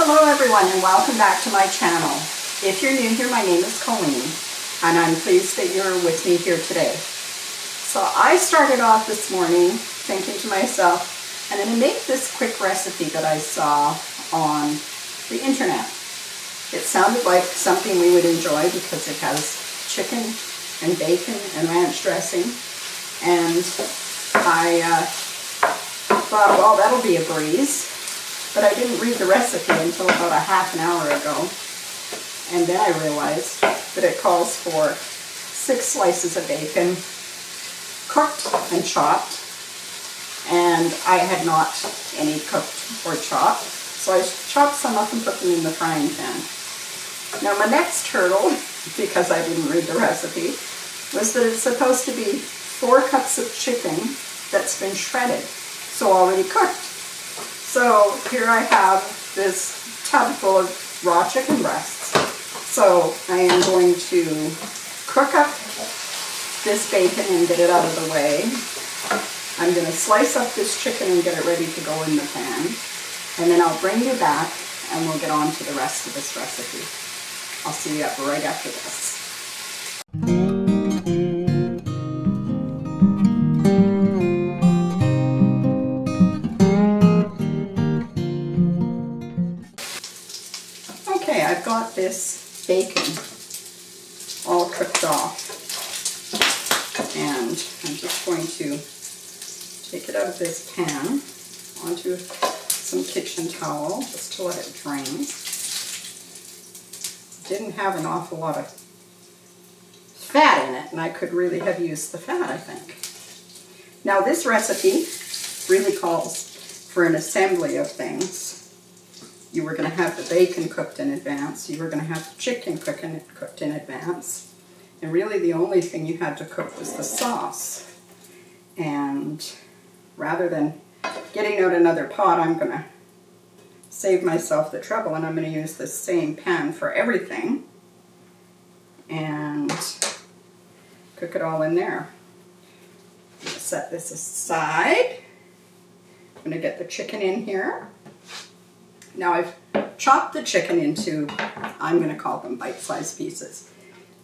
Hello everyone and welcome back to my channel. If you're new here, my name is Colleen and I'm pleased that you're with me here today. So I started off this morning thinking to myself, I'm going to make this quick recipe that I saw on the internet. It sounded like something we would enjoy because it has chicken and bacon and ranch dressing, and I thought, well, that'll be a breeze. But I didn't read the recipe until about a half an hour ago, and then I realized that it calls for 6 slices of bacon, cooked and chopped, and I had not any cooked or chopped, so I chopped some up and put them in the frying pan. Now my next hurdle, because I didn't read the recipe, was that it's supposed to be 4 cups of chicken that's been shredded, so already cooked. So here I have this tub full of raw chicken breasts. So I am going to cook up this bacon and get it out of the way. I'm going to slice up this chicken and get it ready to go in the pan. And then I'll bring you back and we'll get on to the rest of this recipe. I'll see you right after this. Okay, I've got this bacon all cooked off, and I'm just going to take it out of this pan onto some kitchen towel just to let it drain. Didn't have an awful lot of fat in it, and I could really have used the fat, I think. Now this recipe really calls for an assembly of things. You were going to have the bacon cooked in advance, you were going to have the chicken cooked in advance, and really the only thing you had to cook was the sauce. And rather than getting out another pot, I'm going to save myself the trouble, and I'm going to use the same pan for everything and cook it all in there. I'm going to set this aside. I'm going to get the chicken in here. Now I've chopped the chicken into, I'm going to call them bite-sized pieces.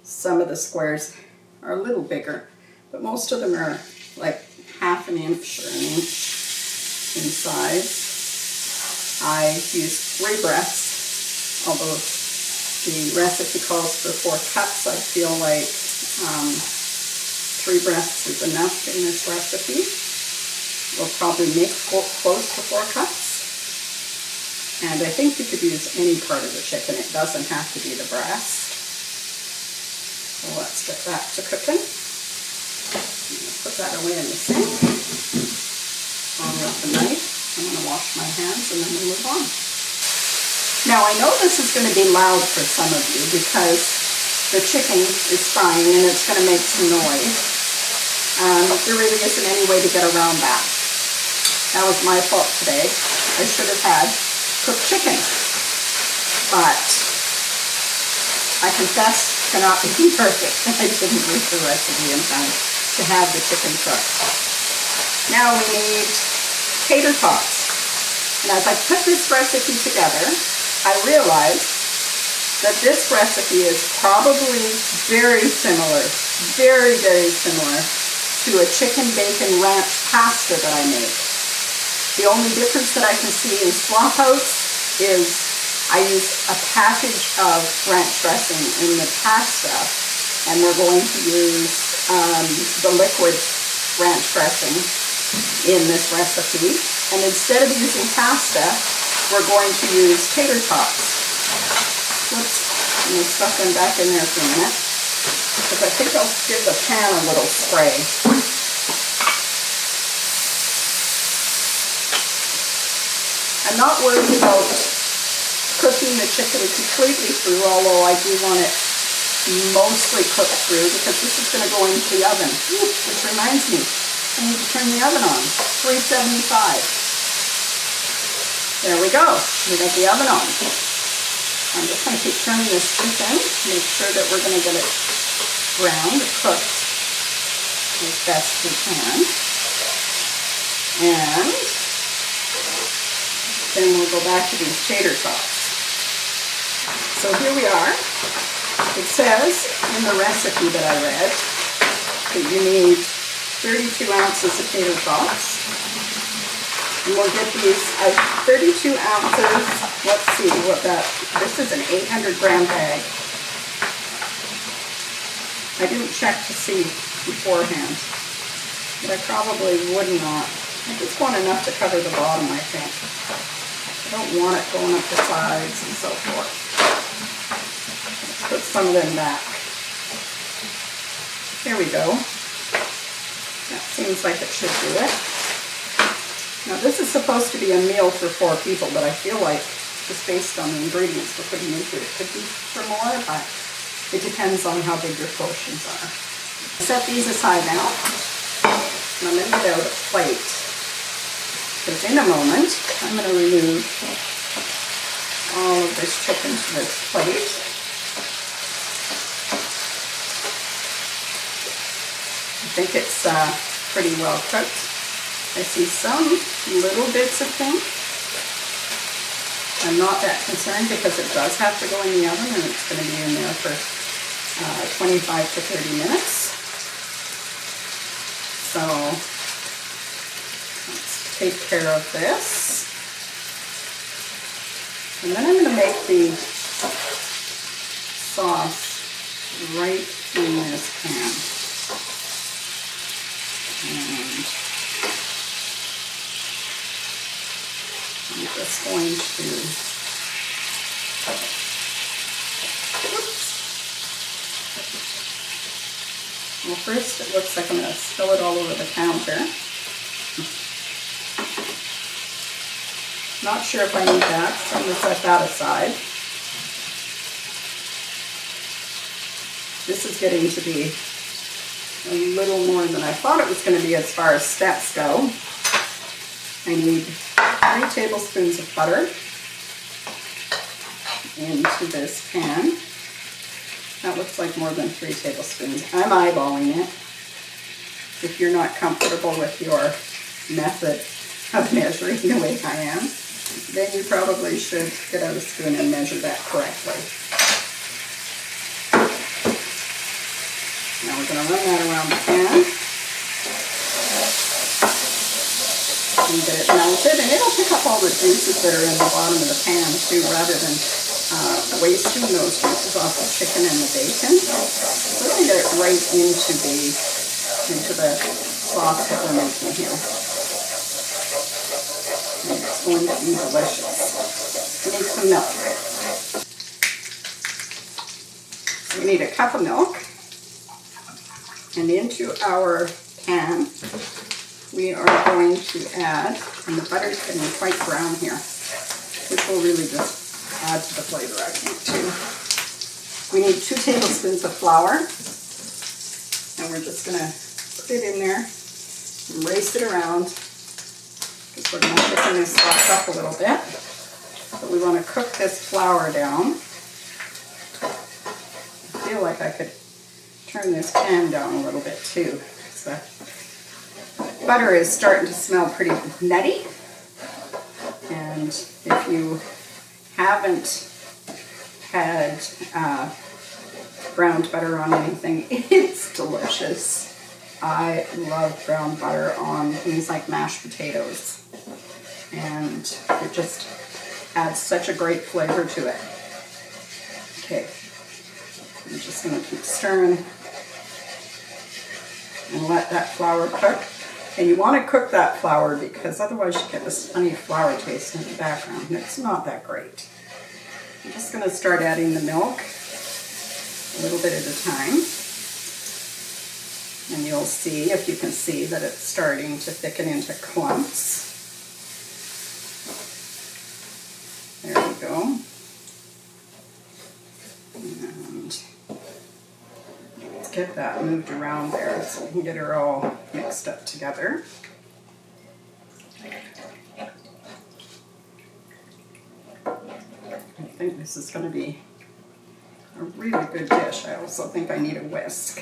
Some of the squares are a little bigger, but most of them are like ½ inch or an inch in size. I used 3 breasts, although the recipe calls for 4 cups. I feel like 3 breasts is enough in this recipe. We'll probably make close to 4 cups. And I think you could use any part of the chicken. It doesn't have to be the breast. So let's get that to cooking. Put that away in the sink. On with the knife. I'm going to wash my hands and then we'll move on. Now I know this is going to be loud for some of you because the chicken is frying and it's going to make some noise. There really isn't any way to get around that. That was my fault today. I should have had cooked chicken, but I confess to not being perfect. I didn't read the recipe in time to have the chicken cooked. Now we need tater tots. And as I put this recipe together, I realized that this recipe is probably very similar, very, very similar to a chicken bacon ranch pasta that I make. The only difference that I can see in Swap House is I use a package of ranch dressing in the pasta, and we're going to use the liquid ranch dressing in this recipe. And instead of using pasta, we're going to use tater tots. Whoops, let me stuff them back in there for a minute, because I think I'll give the pan a little spray. I'm not worried about cooking the chicken completely through, although I do want it mostly cooked through because this is going to go into the oven. Ooh, which reminds me, I need to turn the oven on. 375. There we go. We got the oven on. I'm just going to keep turning this chicken to make sure that we're going to get it browned, cooked as best we can. And then we'll go back to these tater tots. So here we are. It says in the recipe that I read that you need 32 ounces of tater tots. And we'll get these 32 ounces. Let's see what this is an 800 gram bag. I didn't check to see beforehand, but I probably would not. I just want enough to cover the bottom, I think. I don't want it going up the sides and so forth. Let's put some of them back. There we go. That seems like it should do it. Now this is supposed to be a meal for 4 people, but I feel like just based on the ingredients we're putting into it, it could be for more, but it depends on how big your portions are. Set these aside now, and I'm going to get out a plate, because in a moment I'm going to remove all of this chicken to this plate. I think it's pretty well cooked. I see some little bits of pink. I'm not that concerned because it does have to go in the oven and it's going to be in there for 25 to 30 minutes. So let's take care of this. And then I'm going to make the sauce right in this pan. And I'm just going to, well, first it looks like I'm going to spill it all over the counter. Not sure if I need that, so I'm going to set that aside. This is getting to be a little more than I thought it was going to be as far as steps go. I need 3 tablespoons of butter into this pan. That looks like more than 3 tablespoons. I'm eyeballing it. If you're not comfortable with your method of measuring the way I am, then you probably should get out a spoon and measure that correctly. Now we're going to run that around the pan and get it melted, and it'll pick up all the juices that are in the bottom of the pan too, rather than wasting those juices off the chicken and the bacon. We're going to get it right into the sauce that we're making here. And it's going to be delicious. We need some milk. We need a cup of milk. And into our pan, we are going to add, and the butter's getting quite brown here, which will really just add to the flavor, I think, too. We need 2 tablespoons of flour, and we're just going to put it in there and race it around, because we're going to thicken this sauce up a little bit. But we want to cook this flour down. I feel like I could turn this pan down a little bit too. So butter is starting to smell pretty nutty, and if you haven't had browned butter on anything, it's delicious. I love brown butter on things like mashed potatoes, and it just adds such a great flavor to it. Okay, I'm just going to keep stirring and let that flour cook. And you want to cook that flour because otherwise you get this funny flour taste in the background, and it's not that great. I'm just going to start adding the milk a little bit at a time. And you'll see, if you can see, that it's starting to thicken into clumps. There we go. And let's get that moved around there so we can get her all mixed up together. I think this is going to be a really good dish. I also think I need a whisk.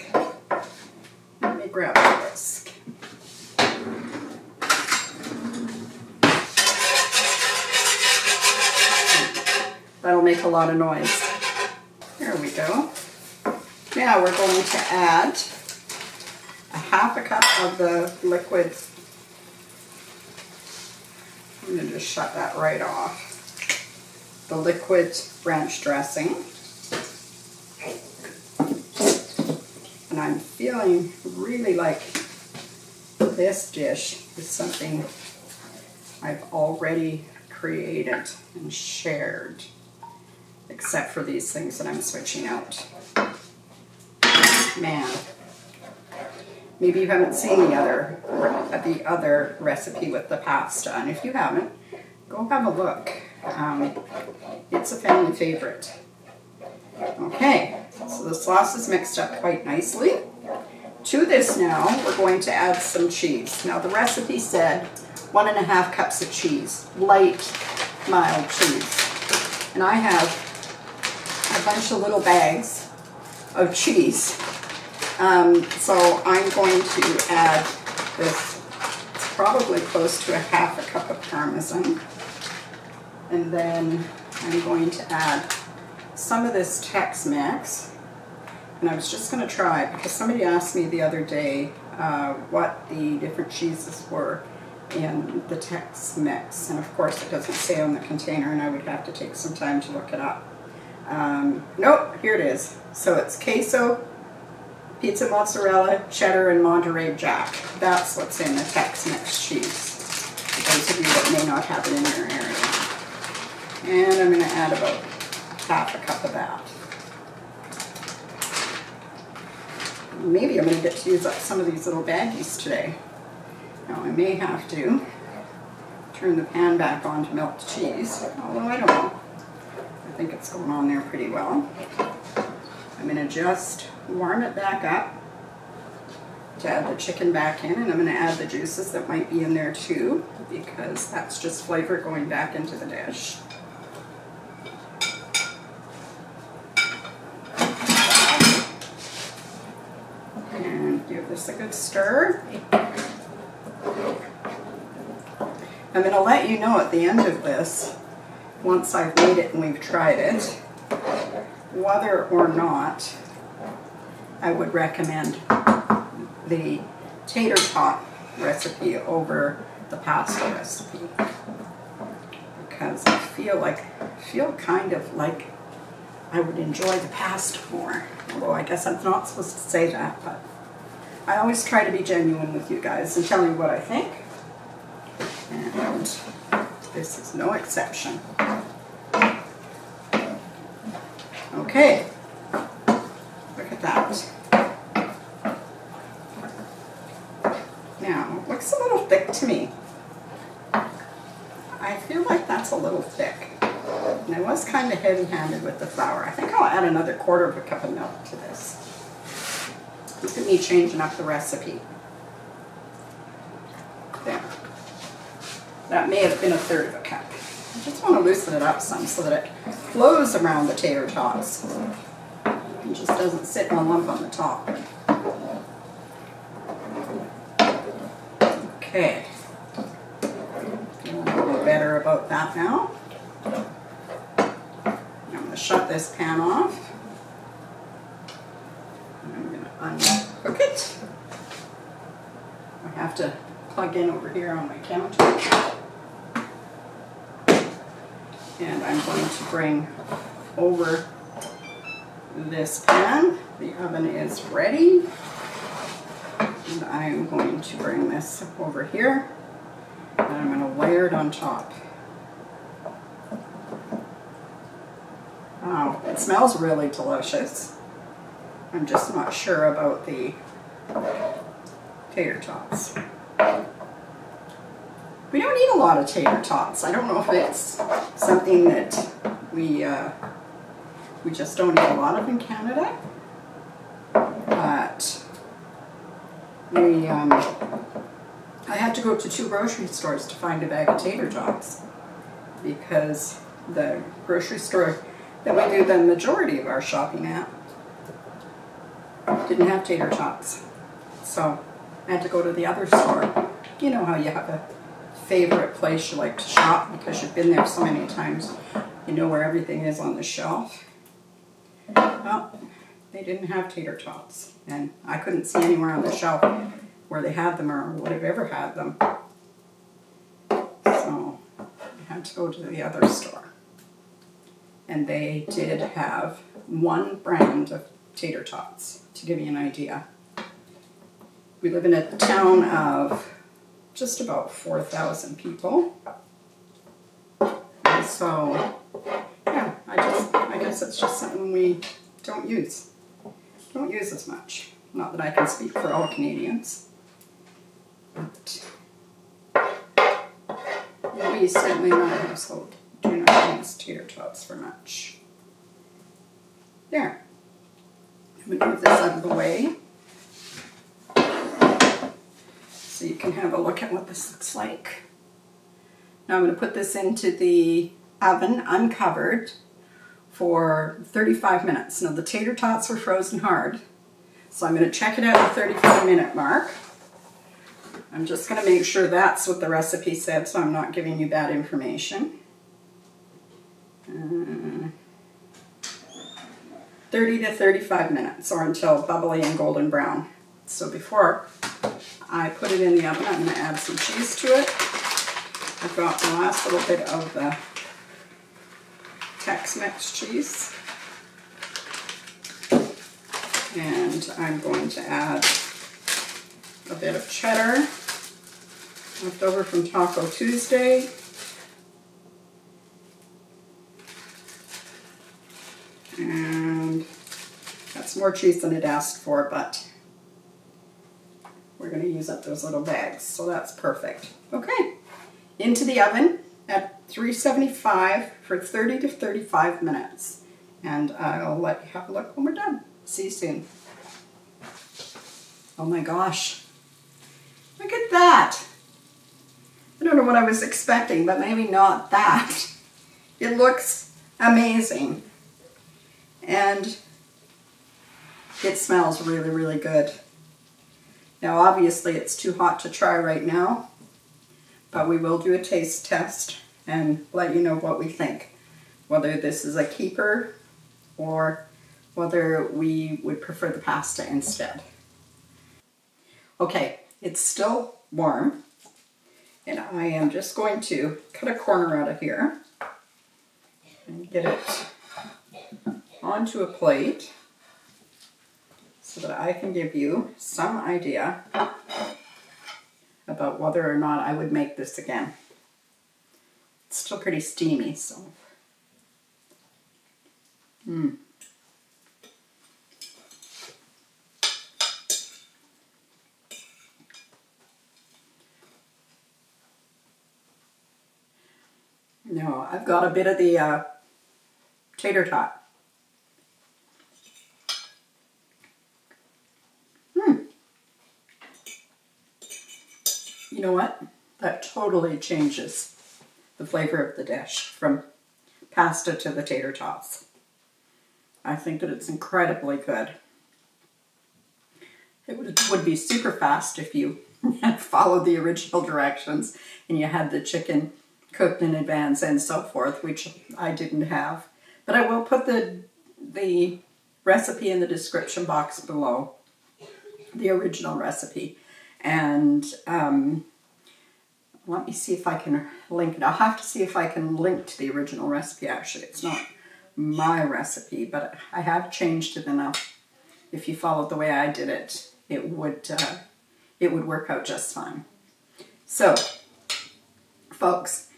Let me grab a whisk. That'll make a lot of noise. There we go. Now we're going to add a half a cup of the liquid. I'm going to just shut that right off. The liquid ranch dressing. And I'm feeling really like this dish is something I've already created and shared, except for these things that I'm switching out. Man, maybe you haven't seen the other recipe with the pasta, and if you haven't, go have a look. It's a family favorite. Okay, so the sauce is mixed up quite nicely. To this now, we're going to add some cheese. Now the recipe said 1.5 cups of cheese, light, mild cheese. And I have a bunch of little bags of cheese. So I'm going to add this, it's probably close to 1/2 cup of Parmesan. And then I'm going to add some of this Tex-Mex. And I was just going to try, because somebody asked me the other day what the different cheeses were in the Tex-Mex. And of course it doesn't say on the container, and I would have to take some time to look it up. Nope, here it is. So it's queso, pizza mozzarella, cheddar, and Monterey Jack. That's what's in the Tex-Mex cheese. For those of you that may not have it in your area. And I'm going to add about 1/2 cup of that. Maybe I'm going to get to use up some of these little baggies today. Now I may have to turn the pan back on to melt the cheese, although I don't know. I think it's going on there pretty well. I'm going to just warm it back up to add the chicken back in, and I'm going to add the juices that might be in there too, because that's just flavor going back into the dish. And give this a good stir. I'm going to let you know at the end of this, once I've made it and we've tried it, whether or not I would recommend the tater tot recipe over the pasta recipe, because I feel kind of like I would enjoy the pasta more. Although I guess I'm not supposed to say that, but I always try to be genuine with you guys and tell you what I think. And this is no exception. Okay, look at that. Now, it looks a little thick to me. I feel like that's a little thick. And I was kind of heavy-handed with the flour. I think I'll add another 1/4 cup of milk to this. Look at me changing up the recipe. There. That may have been 1/3 cup. I just want to loosen it up some so that it flows around the tater tots. It just doesn't sit in a lump on the top. Okay. Feeling a little better about that now. I'm going to shut this pan off. And I'm going to unhook it. I have to plug in over here on my counter. And I'm going to bring over this pan. The oven is ready. And I'm going to bring this over here. And I'm going to layer it on top. Wow, it smells really delicious. I'm just not sure about the tater tots. We don't eat a lot of tater tots. I don't know if it's something that we just don't eat a lot of in Canada, but I had to go to 2 grocery stores to find a bag of tater tots, because the grocery store that we do the majority of our shopping at didn't have tater tots. So I had to go to the other store. You know how you have a favorite place you like to shop because you've been there so many times. You know where everything is on the shelf. Well, they didn't have tater tots, and I couldn't see anywhere on the shelf where they had them or would have ever had them. So I had to go to the other store. And they did have one brand of tater tots, to give you an idea. We live in a town of just about 4,000 people. And so, yeah, I guess it's just something we don't use as much. Not that I can speak for all Canadians, but we certainly in our household do not use tater tots for much. There. I'm going to move this out of the way so you can have a look at what this looks like. Now I'm going to put this into the oven uncovered for 35 minutes. Now the tater tots were frozen hard, so I'm going to check it out at the 35-minute mark. I'm just going to make sure that's what the recipe said, so I'm not giving you bad information. 30 to 35 minutes, or until bubbly and golden brown. So before I put it in the oven, I'm going to add some cheese to it. I've got the last little bit of the Tex-Mex cheese. And I'm going to add a bit of cheddar left over from Taco Tuesday. And that's more cheese than it asked for, but we're going to use up those little bags, so that's perfect. Okay, into the oven at 375 for 30 to 35 minutes. And I'll let you have a look when we're done. See you soon. Oh my gosh. Look at that. I don't know what I was expecting, but maybe not that. It looks amazing. And it smells really, really good. Now obviously it's too hot to try right now, but we will do a taste test and let you know what we think. Whether this is a keeper or whether we would prefer the pasta instead. Okay, it's still warm, and I am just going to cut a corner out of here and get it onto a plate so that I can give you some idea about whether or not I would make this again. It's still pretty steamy, so. Now, I've got a bit of the tater tot. You know what? That totally changes the flavor of the dish from pasta to the tater tots. I think that it's incredibly good. It would be super fast if you had followed the original directions and you had the chicken cooked in advance and so forth, which I didn't have. But I will put the recipe in the description box below, the original recipe. And let me see if I can link it. I'll have to see if I can link to the original recipe. Actually, it's not my recipe, but I have changed it enough. If you followed the way I did it, it would work out just fine. So, folks,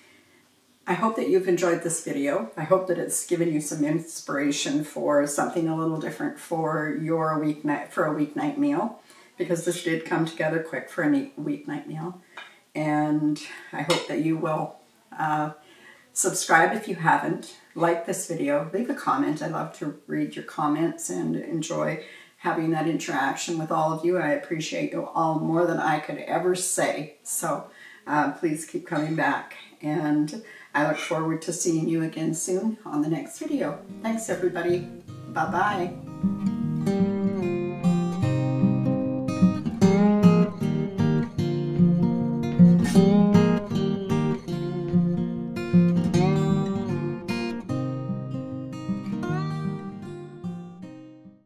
I hope that you've enjoyed this video. I hope that it's given you some inspiration for something a little different for your weeknight meal, because this did come together quick for a weeknight meal. And I hope that you will subscribe if you haven't, like this video, leave a comment. I love to read your comments and enjoy having that interaction with all of you. I appreciate you all more than I could ever say. So please keep coming back, and I look forward to seeing you again soon on the next video. Thanks everybody. Bye-bye.